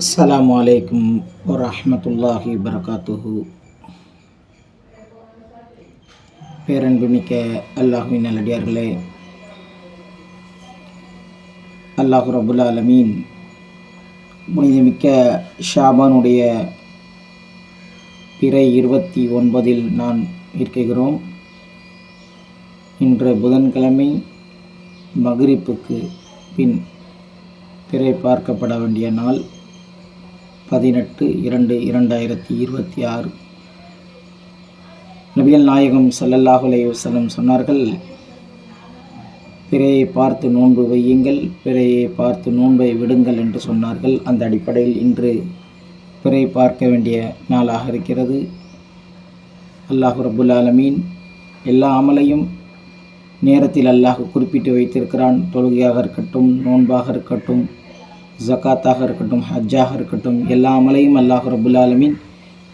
அஸ்ஸலாமு அலைக்கும் வரஹ்மத்துல்லாஹி வபரகாத்துஹு. பேரன்புமிக்க அல்லாஹுவின் நல்லடியார்களே, அல்லாஹு ரப்புல் ஆலமீன் புனிதமிக்க ஷாபானுடைய பிறை 29 நான் இருக்கிறோம். இன்று புதன்கிழமை மக்ரிப்புக்கு பின் பிறை பார்க்கப்பட வேண்டிய நாள் 18/2/2026. நபிகள் நாயகம் ஸல்லல்லாஹு அலைஹி வஸல்லம் சொன்னார்கள், பிறையை பார்த்து நோன்பு வையுங்கள், பிறையை பார்த்து நோன்பை விடுங்கள் என்று சொன்னார்கள். அந்த அடிப்படையில் இன்று பிறை பார்க்க வேண்டிய நாளாக இருக்கிறது. அல்லாஹு ரப்புல் ஆலமீன் எல்லா அமலையும் நேரத்தில் அல்லாஹ் குறிப்பிட்டு வைத்திருக்கிறான். தொழுகையாக இருக்கட்டும், நோன்பாக இருக்கட்டும், ஜகாத்தாக இருக்கட்டும், ஹஜ்ஜாக இருக்கட்டும், எல்லா அமலையும் அல்லாஹ் ரப்புல் ஆலமீன்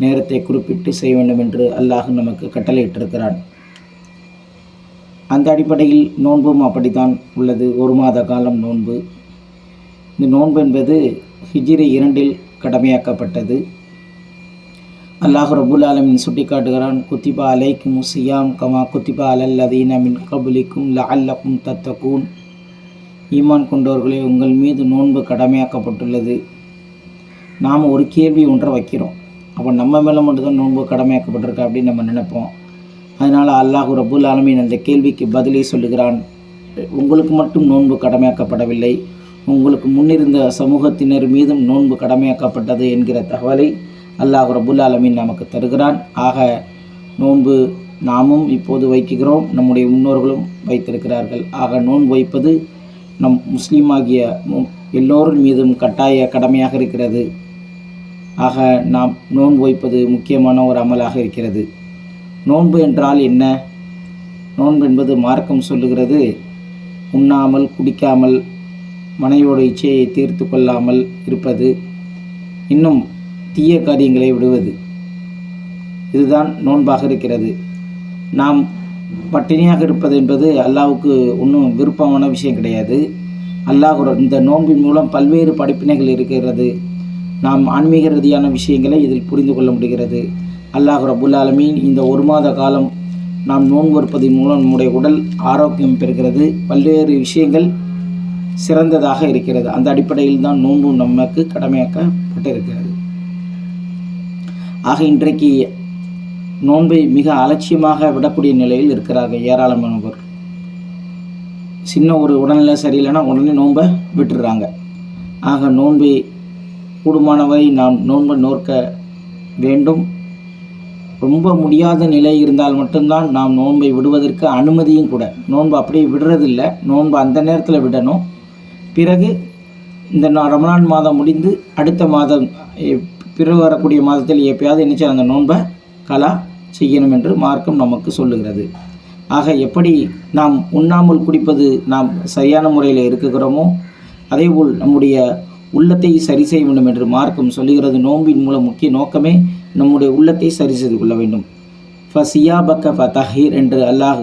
நேரத்தை குறிப்பிட்டு செய்ய வேண்டும் என்று அல்லாஹ் நமக்கு கட்டளையிட்டிருக்கிறான். அந்த அடிப்படையில் நோன்பும் அப்படித்தான் உள்ளது. ஒரு மாத காலம் நோன்பு. இந்த நோன்பு என்பது ஹிஜ்ரி 2 கடமையாக்கப்பட்டது. அல்லாஹ் ரப்புல் ஆலமீன் சுட்டி காட்டுகிறான், குத்திபா அலைக்கும் சியாம் கமா குத்திபா அலல்லதீன மின் கபுலிக்கும் லஅல்லக்கும் தத்தகூன். ஈமான் கொண்டவர்களே, உங்கள் மீது நோன்பு கடமையாக்கப்பட்டுள்ளது. நாம் ஒரு கேள்வி ஒன்றை வைக்கிறோம், அப்போ நம்ம மேலே மட்டும்தான் நோன்பு கடமையாக்கப்பட்டிருக்கா அப்படின்னு நம்ம நினைப்போம். அதனால் அல்லாஹ் ரப்புல் ஆலமீன் அந்த கேள்விக்கு பதிலை சொல்லுகிறான், உங்களுக்கு மட்டும் நோன்பு கடமையாக்கப்படவில்லை, உங்களுக்கு முன்னிருந்த சமூகத்தினர் மீதும் நோன்பு கடமையாக்கப்பட்டது என்கிற தகவலை அல்லாஹ் ரப்புல் ஆலமீன் நமக்கு தருகிறான். ஆக நோன்பு நாமும் இப்போது வைக்கிறோம், நம்முடைய முன்னோர்களும் வைத்திருக்கிறார்கள். ஆக நோன்பு வைப்பது நம் முஸ்லீமாகிய எல்லோரின் மீதும் கட்டாய கடமையாக இருக்கிறது. ஆக நாம் நோன்பு வைப்பது முக்கியமான ஒரு அமலாக இருக்கிறது. நோன்பு என்றால் என்ன? நோன்பு என்பது மார்க்கம் சொல்லுகிறது, உண்ணாமல் குடிக்காமல் மனைவியோட இச்சையை தீர்த்து கொள்ளாமல் இருப்பது, இன்னும் தீய காரியங்களை விடுவது, இதுதான் நோன்பாக இருக்கிறது. நாம் பட்டினியாக இருப்பது என்பது அல்லாஹ்வுக்கு ஒன்றும் விருப்பமான விஷயம் கிடையாது. அல்லாஹ் இந்த நோன்பின் மூலம் பல்வேறு படிப்பினைகள் இருக்கிறது. நாம் ஆன்மீக ரீதியான விஷயங்களை இதில் புரிந்து கொள்ள முடிகிறது. அல்லாஹ் ரப்புல் ஆலமீன் இந்த ஒரு மாத காலம் நாம் நோன்பு இருப்பதன் மூலம் நம்முடைய உடல் ஆரோக்கியம் பெறுகிறது, பல்வேறு விஷயங்கள் சிறந்ததாக இருக்கிறது. அந்த அடிப்படையில் தான் நோன்பு நமக்கு கடமையாக்கப்பட்டிருக்கிறது. ஆக இன்றைக்கு நோன்பை மிக அலட்சியமாக விடக்கூடிய நிலையில் இருக்கிறார்கள் ஏராளமானவர். சின்ன ஒரு உடல்நிலை சரியில்லைன்னா உடனே நோன்பை விட்டுடுறாங்க. ஆக நோன்பை கூடுமானவரை நாம் நோன்பை நோற்க வேண்டும். ரொம்ப முடியாத நிலை இருந்தால் மட்டும்தான் நாம் நோன்பை விடுவதற்கு அனுமதியும் கூட. நோன்பு அப்படியே விடுறதில்லை, நோன்பு அந்த நேரத்தில் விடணும். பிறகு இந்த ரமலான் மாதம் முடிந்து அடுத்த மாதம் பிறகு வரக்கூடிய மாதத்தில் எப்பயாவது நினைச்சு அந்த நோன்பை கலா செய்யணும் என்று மார்க்கம் நமக்கு சொல்லுகிறது. ஆக எப்படி நாம் உண்ணாமல் குடிப்பது நாம் சரியான முறையில் இருக்கிறோமோ, அதேபோல் நம்முடைய உள்ளத்தை சரி செய்ய வேண்டும் என்று மார்க்கம் சொல்லுகிறது. நோன்பின் மூலம் முக்கிய நோக்கமே நம்முடைய உள்ளத்தை சரி செய்து கொள்ள வேண்டும். ஃபசியாபக்க ஃபதஹீர் என்று அல்லாஹ்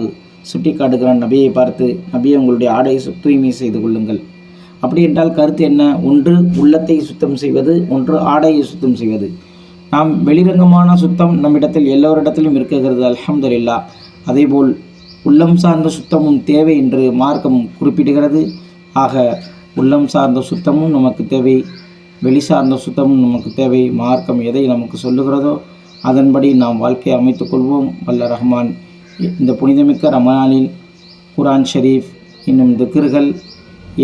சுட்டி காட்டுகிறான் நபியை பார்த்து, நபியை உங்களுடைய ஆடையை தூய்மை செய்து கொள்ளுங்கள். அப்படி என்றால் கருத்து என்ன? ஒன்று உள்ளத்தை சுத்தம் செய்வது, ஒன்று ஆடையை சுத்தம் செய்வது. நாம் வெளிரங்கமான சுத்தம் நம்மிடத்தில் எல்லோரிடத்திலும் இருக்கிறது, அல்ஹம்துலில்லாஹ். அதேபோல் உள்ளம் சார்ந்த சுத்தமும் தேவை என்று மார்க்கம் குறிப்பிடுகிறது. ஆக உள்ளம் சார்ந்த சுத்தமும் நமக்கு தேவை, வெளி சார்ந்த சுத்தமும் நமக்கு தேவை. மார்க்கம் எதை நமக்கு சொல்லுகிறதோ அதன்படி நாம் வாழ்க்கையை அமைத்துக் கொள்வோம். வல்ல ரஹ்மான் இந்த புனிதமிக்க ரமலானில் குர்ஆன் ஷரீஃப், இன்னும் திக்ர்கள்,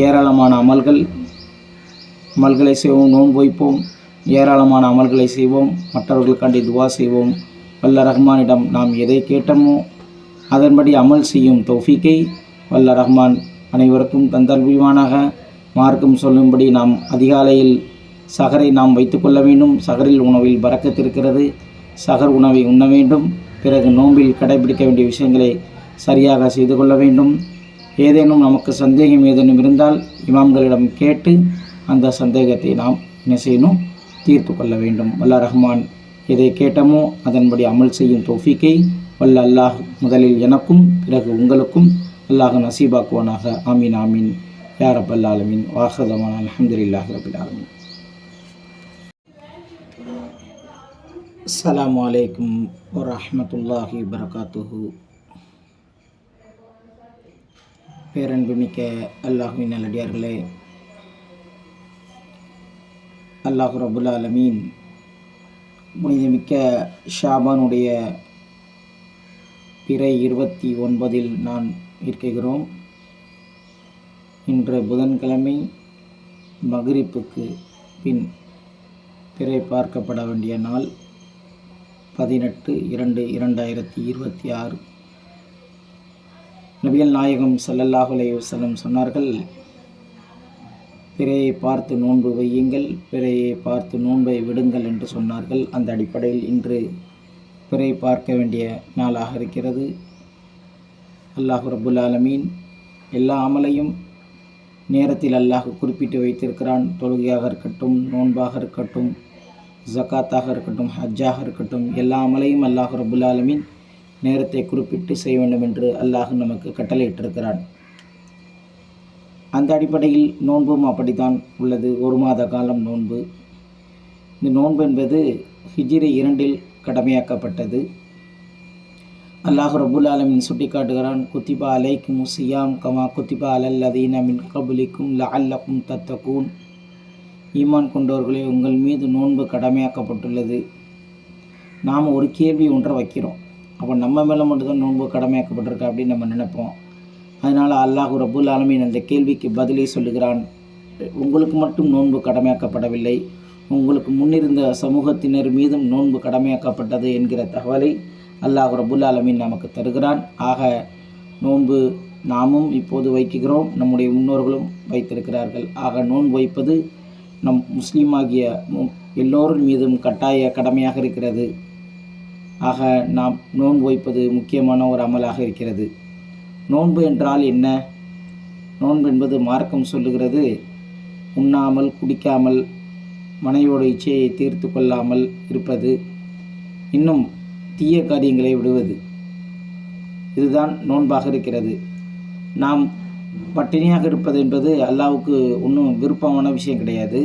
ஏராளமான அமல்களை செய்வோம். நோன்பு வைப்போம், ஏராளமான அமல்களை செய்வோம், மற்றவர்களுக்காண்டி துவா செய்வோம். வல்ல ரஹ்மானிடம் நாம் எதை கேட்டோமோ அதன்படி அமல் செய்யும் தௌஃபீக்கை வல்ல ரஹ்மான் அனைவருக்கும் தந்தல்விவானாக. மார்க்கம் சொல்லும்படி நாம் அதிகாலையில் சஹரை நாம் வைத்து கொள்ள வேண்டும். சஹரில் உணவில் பரக்கத் இருக்கிறது. சஹர் உணவை உண்ண வேண்டும். பிறகு நோன்பில் கடைபிடிக்க வேண்டிய விஷயங்களை சரியாக செய்து கொள்ள வேண்டும். ஏதேனும் நமக்கு சந்தேகம் ஏதேனும் இருந்தால் இமாம்களிடம் கேட்டு அந்த சந்தேகத்தை நாம் என்ன செய்யணும்? தீர்த்து கொள்ள வேண்டும். வல்ல ரஹ்மான் எதை கேட்டமோ அதன்படி அமல் செய்யும் தௌஃபீக்கை வல்ல அல்லாஹ் முதலில் எனக்கும் பிறகு உங்களுக்கும் அல்லாஹ் நசீபாக்குவானாக. ஆமீன் ஆமீன். யா ரப்பல் ஆலமீன். வாஹதமான அல்ஹம்துலில்லாஹி ரப்பில் ஆலமீன். அஸ்ஸலாமு அலைக்கும் வரஹ்மத்துல்லாஹி வபரகாத்துஹு. பேரன்புமிக்க அல்லாஹுவின் நல்லடியார்களே, அல்லாஹு ரப்புல் ஆலமீன் புனிதமிக்க ஷாபானுடைய பிறை 29 நான் இருக்கிறோம். இன்று புதன்கிழமை மக்ரிப்புக்கு பின் பிறை பார்க்கப்பட வேண்டிய நாள் 18/2/2026. நபிகள் நாயகம் ஸல்லல்லாஹு அலைஹி வஸல்லம் சொன்னார்கள், பிறையை பார்த்து நோன்பு வையுங்கள், பிறையை பார்த்து நோன்பை விடுங்கள் என்று சொன்னார்கள். அந்த அடிப்படையில் இன்று பிறை பார்க்க வேண்டிய நாளாக இருக்கிறது. அல்லாஹு ரப்புல் ஆலமீன் எல்லா அமலையும் நேரத்தில் அல்லாஹ் குறிப்பிட்டு வைத்திருக்கிறான். தொழுகையாக இருக்கட்டும், நோன்பாக இருக்கட்டும், ஜகாத்தாக இருக்கட்டும், ஹஜ்ஜாக இருக்கட்டும், எல்லா அமலையும் அல்லாஹ் ரப்புல் ஆலமீன் நேரத்தை குறிப்பிட்டு செய்ய வேண்டும் என்று அல்லாஹ் நமக்கு கட்டளையிட்டிருக்கிறான். அந்த அடிப்படையில் நோன்பும் அப்படித்தான் உள்ளது. ஒரு மாத காலம் நோன்பு. இந்த நோன்பு என்பது ஹிஜ்ரி 2 கடமையாக்கப்பட்டது. அல்லாஹ் ரப்புல் ஆலமீன் சுட்டி காட்டுகிறான், குத்திபா அலைக்கும் சியாம் கமா குத்திபா அலல்லதீன மின் கபுலிக்கும் லஅல்லக்கும் தத்தகூன். ஈமான் கொண்டவர்களே, உங்கள் மீது நோன்பு கடமையாக்கப்பட்டுள்ளது. நாம் ஒரு கேள்வி ஒன்றை வைக்கிறோம், அப்போ நம்ம மேலே மட்டும்தான் நோன்பு கடமையாக்கப்பட்டிருக்கா அப்படின்னு நம்ம நினைப்போம். அதனால் அல்லாஹ் ரப்புல் ஆலமீன் அந்த கேள்விக்கு பதிலை சொல்லுகிறான், உங்களுக்கு மட்டும் நோன்பு கடமையாக்கப்படவில்லை, உங்களுக்கு முன்னிருந்த சமூகத்தினர் மீதும் நோன்பு கடமையாக்கப்பட்டது என்கிற தகவலை அல்லாஹ் ரப்புல் ஆலமீன் நமக்கு தருகிறான். ஆக நோன்பு நாமும் இப்போது வைக்கிறோம், நம்முடைய முன்னோர்களும் வைத்திருக்கிறார்கள். ஆக நோன்பு வைப்பது நம் முஸ்லீமாகிய எல்லோரின் மீதும் கட்டாய கடமையாக இருக்கிறது. ஆக நாம் நோன்பு வைப்பது முக்கியமான ஒரு அமலாக இருக்கிறது. நோன்பு என்றால் என்ன? நோன்பு என்பது மார்க்கம் சொல்லுகிறது, உண்ணாமல் குடிக்காமல் மனையோட இச்சையை தீர்த்து கொள்ளாமல் இருப்பது, இன்னும் தீய காரியங்களை விடுவது, இதுதான் நோன்பாக இருக்கிறது. நாம் பட்டினியாக இருப்பது என்பது அல்லாஹ்வுக்கு ஒன்றும் விருப்பமான விஷயம் கிடையாது.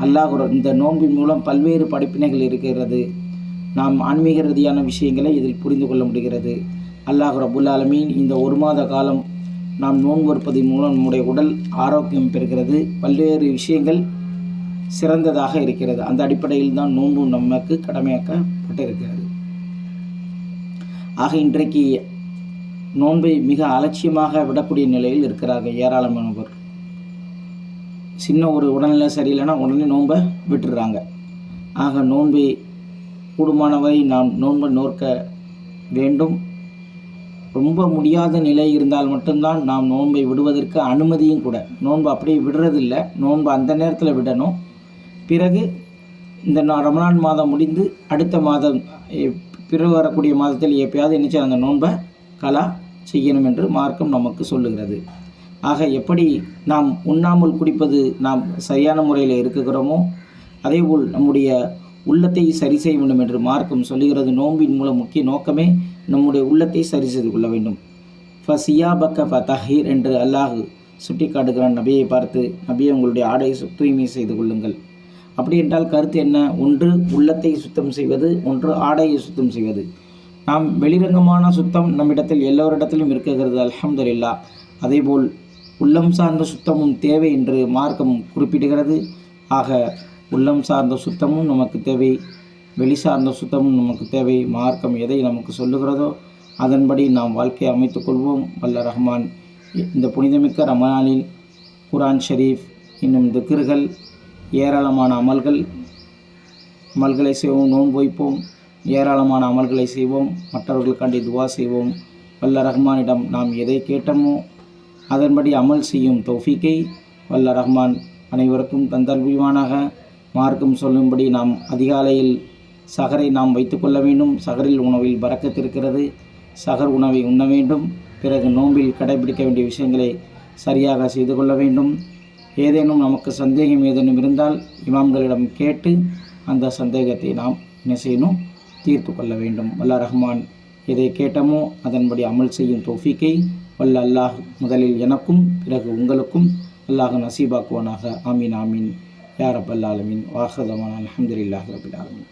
அல்லாஹ் இந்த நோன்பின் மூலம் பல்வேறு படிப்பினைகள் இருக்கிறது. நாம் ஆன்மீக ரீதியான விஷயங்களை இதில் புரிந்து கொள்ள முடிகிறது. அல்லாஹ் ரப்புல் ஆலமீன் இந்த ஒரு மாத காலம் நாம் நோன்பு இருப்பதன் மூலம் நம்முடைய உடல் ஆரோக்கியம் பெறுகிறது, பல்வேறு விஷயங்கள் சிறந்ததாக இருக்கிறது. அந்த அடிப்படையில் தான் நோன்பு நமக்கு கடமையாக்கப்பட்டிருக்கிறது. ஆக இன்றைக்கு நோன்பை மிக அலட்சியமாக விடக்கூடிய நிலையில் இருக்கிறார்கள் ஏராளமானவர். சின்ன ஒரு உடல்நிலை சரியில்லைன்னா உடனே நோன்பை விட்டுடுறாங்க. ஆக நோன்பை கூடுமானவரை நாம் நோன்பை நோக்க வேண்டும். ரொம்ப முடியாத நிலை இருந்தால் மட்டும்தான் நாம் நோன்பை விடுவதற்கு அனுமதியும் கூட. நோன்பு அப்படியே விடுறதில்லை, நோன்பு அந்த நேரத்தில் விடணும். பிறகு இந்த ரமலான் மாதம் முடிந்து அடுத்த மாதம் பிறகு வரக்கூடிய மாதத்தில் எப்பயாவது நினைச்சு அந்த நோன்பை கலா செய்யணும் என்று மார்க்கம் நமக்கு சொல்லுகிறது. ஆக எப்படி நாம் உண்ணாமல் குடிப்பது நாம் சரியான முறையில் இருக்கிறோமோ, அதேபோல் நம்முடைய உள்ளத்தை சரி செய்ய வேண்டும் என்று மார்க்கம் சொல்லுகிறது. நோன்பின் மூலம் முக்கிய நோக்கமே நம்முடைய உள்ளத்தை சரி செய்து கொள்ள வேண்டும். ஃபசியாபக்க ஃபதஹீர் என்று அல்லாஹ் சுட்டி காட்டுகிறான் நபியை பார்த்து, நபியை உங்களுடைய ஆடை தூய்மை செய்து கொள்ளுங்கள். அப்படி என்றால் கருத்து என்ன? ஒன்று உள்ளத்தை சுத்தம் செய்வது, ஒன்று ஆடையை சுத்தம் செய்வது. நாம் வெளிரங்கமான சுத்தம் நம்மிடத்தில் எல்லோரிடத்திலும் இருக்கிறது, அல்ஹம்துலில்லாஹ். அதேபோல் உள்ளம் சார்ந்த சுத்தமும் தேவை என்று மார்க்கம் குறிப்பிடுகிறது. ஆக உள்ளம் சார்ந்த சுத்தமும் நமக்கு தேவை, வெளி சார்ந்த சுத்தமும் நமக்கு தேவை. மார்க்கம் எதை நமக்கு சொல்லுகிறதோ அதன்படி நாம் வாழ்க்கையை அமைத்துக் கொள்வோம். வல்ல ரஹ்மான் இந்த புனிதமிக்க ரமலானில் குர்ஆன் ஷரீஃப், இன்னும் திக்ர்கள், ஏராளமான அமல்களை செய்வோம். நோன்பு வைப்போம், ஏராளமான அமல்களை செய்வோம், மற்றவர்களுக்காண்டி துவா செய்வோம். வல்ல ரஹ்மானிடம் நாம் எதை கேட்டோமோ அதன்படி அமல் செய்யும் தௌஃபீக்கை வல்ல ரஹ்மான் அனைவருக்கும் தந்தல்விவானாக. மார்க்கம் சொல்லும்படி நாம் அதிகாலையில் சகரை நாம் வைத்து கொள்ள வேண்டும். சகரில் உணவில் பரக்கத் இருக்கிறது. சகர் உணவை உண்ண வேண்டும். பிறகு நோன்பில் கடைபிடிக்க வேண்டிய விஷயங்களை சரியாக செய்து கொள்ள வேண்டும். ஏதேனும் நமக்கு சந்தேகம் ஏதேனும் இருந்தால் இமாம்களிடம் கேட்டு அந்த சந்தேகத்தை நாம் என்ன செய்யணும்? தீர்த்து கொள்ள வேண்டும். வல்ல ரஹ்மான் எதை கேட்டமோ அதன்படி அமல் செய்யும் தௌஃபீக்கை வல்ல அல்லாஹ் முதலில் எனக்கும் பிறகு உங்களுக்கும் அல்லாஹ் நசீபாக்குவானாக. ஆமீன் ஆமீன் யா ரப்பல் ஆலமீன். வாஹதமான அல்ஹம்துலில்லாஹி ரப்பில் ஆலமீன்.